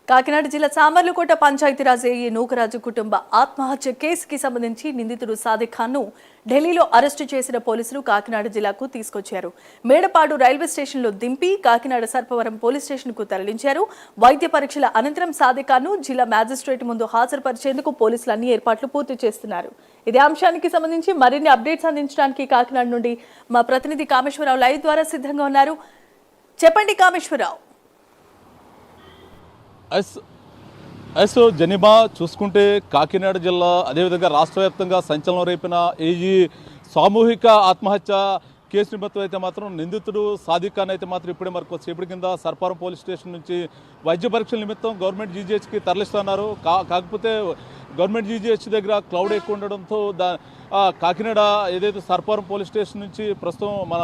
కాకినాడ జిల్లా సామర్లకోట పంచాయతీరాజ్ ఏఈ నూకరాజు కుటుంబ ఆత్మహత్య కేసుకి సంబంధించి నిందితుడు సాదిక్ ఖాన్ ను ఢిల్లీలో అరెస్టు చేసిన పోలీసులు కాకినాడ జిల్లాకు తీసుకొచ్చారు. మేడపాడు రైల్వే స్టేషన్లో దింపి కాకినాడ సర్పవరం పోలీస్ స్టేషన్ కు తరలించారు. వైద్య పరీక్షల అనంతరం సాదిక్ ఖాన్ ను జిల్లా మ్యాజిస్ట్రేట్ ముందు హాజరుపరిచేందుకు పోలీసులు అన్ని ఏర్పాట్లు పూర్తి చేస్తున్నారు. ఇదే అంశానికి సంబంధించి మరిన్ని అప్డేట్స్ అందించడానికి కాకినాడ నుండి మా ప్రతినిధి కామేశ్వరరావు లైవ్ ద్వారా సిద్ధంగా ఉన్నారు. చెప్పండి కామేశ్వరరావు. ఎస్ జనిమా చూసుకుంటే కాకినాడ జిల్లా అదేవిధంగా రాష్ట్ర వ్యాప్తంగా సంచలనం రేపిన ఈ సామూహిక ఆత్మహత్య కేసు నిమిత్తం అయితే మాత్రం నిందితుడు సాదిక్ ఖాన్ అయితే మాత్రం ఇప్పుడే మరొక సేపటి కింద సర్పారం పోలీస్ స్టేషన్ నుంచి వైద్య పరీక్షల నిమిత్తం గవర్నమెంట్ జీజీహెచ్కి తరలిస్తున్నారు. కాకపోతే గవర్నమెంట్ జీజీహెచ్ దగ్గర క్లౌడ్ ఎక్కువ ఉండడంతో కాకినాడ ఏదైతే సర్పారం పోలీస్ స్టేషన్ నుంచి ప్రస్తుతం మన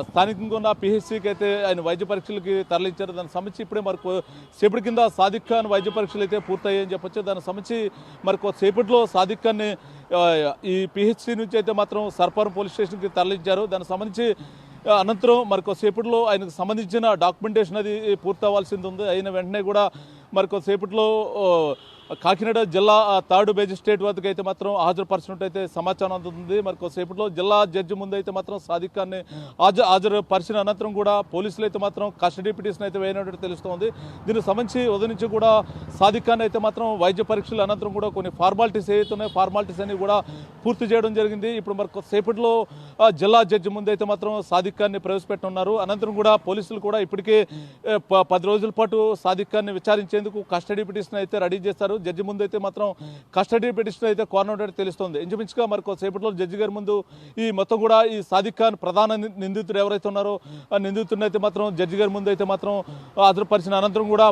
స్థానికంగా ఉన్న పిహెచ్సికి అయితే ఆయన వైద్య పరీక్షలకి తరలించారు. దానికి సంబంధించి ఇప్పుడే మరొక సేపటి కింద సాదిక్ ఖాన్ వైద్య పరీక్షలు అయితే పూర్తయ్యాయని చెప్పొచ్చు. దానికి సంబంధించి మరొక సేపట్లో సాదిక్ ఖాన్ని ఈ పిహెచ్సి నుంచి అయితే మాత్రం సర్పారం పోలీస్ స్టేషన్కి తరలించారు. దానికి సంబంధించి అనంతరం మరొక సేపట్లో ఆయనకు సంబంధించిన డాక్యుమెంటేషన్ అది పూర్తి అవ్వాల్సింది ఉంది. అయిన వెంటనే కూడా మరొక సేపట్లో కాకినాడ జిల్లా థర్డ్ మేజిస్ట్రేట్ వద్దకు అయితే మాత్రం హాజరుపరిచినట్టయితే సమాచారం అందుతుంది. మరి సేపట్లో జిల్లా జడ్జి ముందు అయితే మాత్రం సాదిక్ ఖాన్ని హాజరుపరిచిన అనంతరం కూడా పోలీసులు అయితే మాత్రం కస్టడీ పిటిషన్ అయితే వేయనట్టు తెలుస్తోంది. దీనికి సంబంధించి ఉదయం నుంచి కూడా సాదిక్ ఖాన్ అయితే మాత్రం వైద్య పరీక్షల అనంతరం కూడా కొన్ని ఫార్మాలిటీస్ ఏవైతున్నాయి ఫార్మాలిటీస్ అన్ని కూడా పూర్తి చేయడం జరిగింది. ఇప్పుడు మరి సేపట్లో జిల్లా జడ్జి ముందు అయితే మాత్రం సాదిక్ ఖాన్ని ప్రవేశపెట్టనున్నారు. అనంతరం కూడా పోలీసులు కూడా ఇప్పటికే 10 రోజుల పాటు సాదిక్ ఖాన్ని విచారించేందుకు కస్టడీ పిటిషన్ అయితే రెడీ చేస్తారు. జడ్జి ముందు అయితే మాత్రం కస్టడీ పిటిషన్ అయితే కోరనున్నట్టు తెలుస్తుంది. ఇంచుమించుగా మరొక సేపట్లో జడ్జి గారి ముందు ఈ మొత్తం కూడా ఈ సాదిక్ ఖాన్ ప్రధాన నిందితుడు ఎవరైతే ఉన్నారో ఆ నిందితుడిని అయితే మాత్రం జడ్జి గారి ముందు అయితే మాత్రం హాజరుపరిచిన అనంతరం కూడా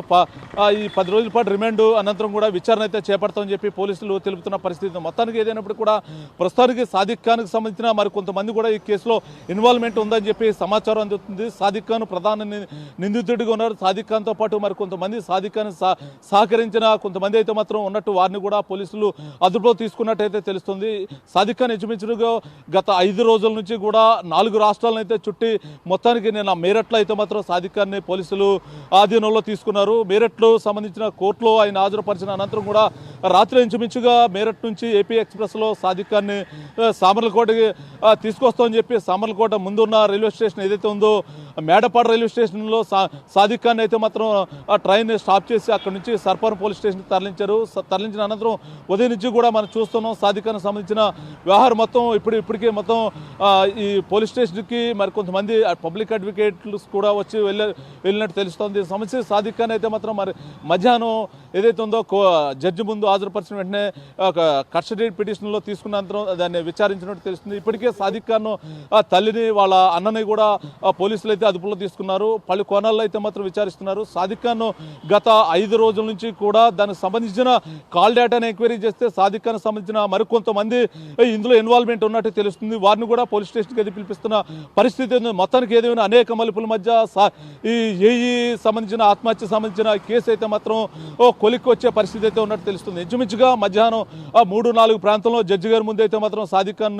ఈ 10 రోజుల పాటు రిమాండ్ అనంతరం కూడా విచారణ అయితే చేపడతామని చెప్పి పోలీసులు తెలుపుతున్న పరిస్థితి. మొత్తానికి ఏదైనప్పుడు కూడా ప్రస్తుతానికి సాదిక్ ఖాన్కి సంబంధించిన మరి కొంతమంది కూడా ఈ కేసులో ఇన్వాల్వ్మెంట్ ఉందని చెప్పి సమాచారం అందుతుంది. సాదిక్ ఖాన్ ప్రధాన నిందితుడిగా ఉన్నారు. సాదిక్ ఖాన్తో పాటు మరి కొంతమంది సాదిక్ ఖాన్ సహకరించిన కొంతమంది అయితే మాత్రం ఉన్నట్టు వారిని కూడా పోలీసులు అదుపులో తీసుకున్నట్టయితే తెలుస్తుంది. సాదిక్ ఖాన్ ఇంచుమించుగా గత 5 రోజుల నుంచి కూడా 4 రాష్ట్రాలను అయితే చుట్టి మొత్తానికి నేను మేరట్లో అయితే మాత్రం సాదిక్ ఖాన్ని పోలీసులు ఆధీనంలో తీసుకున్నారు. మేరట్లో సంబంధించిన కోర్టులో ఆయన హాజరుపరిచిన అనంతరం కూడా రాత్రి ఇంచుమించుగా మేరట్ నుంచి ఏపీ ఎక్స్ప్రెస్లో సాదిక్ ఖాన్ని సామర్లకోటకి తీసుకొస్తామని చెప్పి సామర్లకోట ముందున్న రైల్వే స్టేషన్ ఏదైతే ఉందో మేడపాడు రైల్వే స్టేషన్లో సాదిక్ ఖాన్ అయితే మాత్రం ఆ ట్రైన్ స్టాప్ చేసి అక్కడ నుంచి సర్పారం పోలీస్ స్టేషన్కి తరలించిన అనంతరం ఉదయం నుంచి కూడా మనం చూస్తున్నాం సాదిక్ ఖాన్ సంబంధించిన వ్యవహారం మొత్తం ఇప్పటికే మొత్తం ఈ పోలీస్ స్టేషన్కి మరి కొంతమంది పబ్లిక్ అడ్వకేట్లు కూడా వచ్చి వెళ్ళినట్టు తెలుస్తోంది. సమస్య సాదిక్ ఖాన్ అయితే మాత్రం మరి మధ్యాహ్నం ఏదైతే ఉందో జడ్జి ముందు హాజరుపరిచిన వెంటనే కస్టడీ పిటిషన్లో తీసుకున్న అనంతరం దాన్ని విచారించినట్టు తెలుస్తుంది. ఇప్పటికే సాదిక్ ఖాన్ తల్లిని వాళ్ళ అన్నని కూడా పోలీసులు అయితే అదుపులో తీసుకున్నారు. పలు కోణాల్లో అయితే మాత్రం విచారిస్తున్నారు. సాదిక్ ఖాన్ గత 5 రోజుల నుంచి కూడా దానికి సంబంధించిన కాల్ డేటాను ఎంక్వైరీ చేస్తే సాదిక్ ఖాన్ సంబంధించిన మరికొంతమంది ఇందులో ఇన్వాల్వ్మెంట్ ఉన్నట్టు తెలుస్తుంది. వారిని కూడా పోలీస్ స్టేషన్కి అది పిలిపిస్తున్న పరిస్థితి ఉంది. మొత్తానికి ఏదైనా అనేక మలుపుల మధ్య ఈ ఏఈ సంబంధించిన ఆత్మహత్య సంబంధించిన కేసు అయితే మాత్రం కొలిక్కి వచ్చే పరిస్థితి అయితే ఉన్నట్టు తెలుస్తుంది. ఇంచుమించుగా మధ్యాహ్నం 3-4 ప్రాంతంలో జడ్జి గారి ముందు అయితే మాత్రం సాదిక్ ఖాన్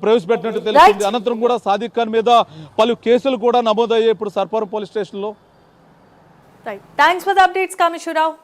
ప్రవేశపెట్టినట్టు తెలుస్తుంది. అనంతరం కూడా సాదిక్ ఖాన్ మీద పలు కేసులు కూడా నమోదయ్యాయి ఇప్పుడు సర్పారం పోలీస్ స్టేషన్లో. Thanks for the updates Kameswara Rao.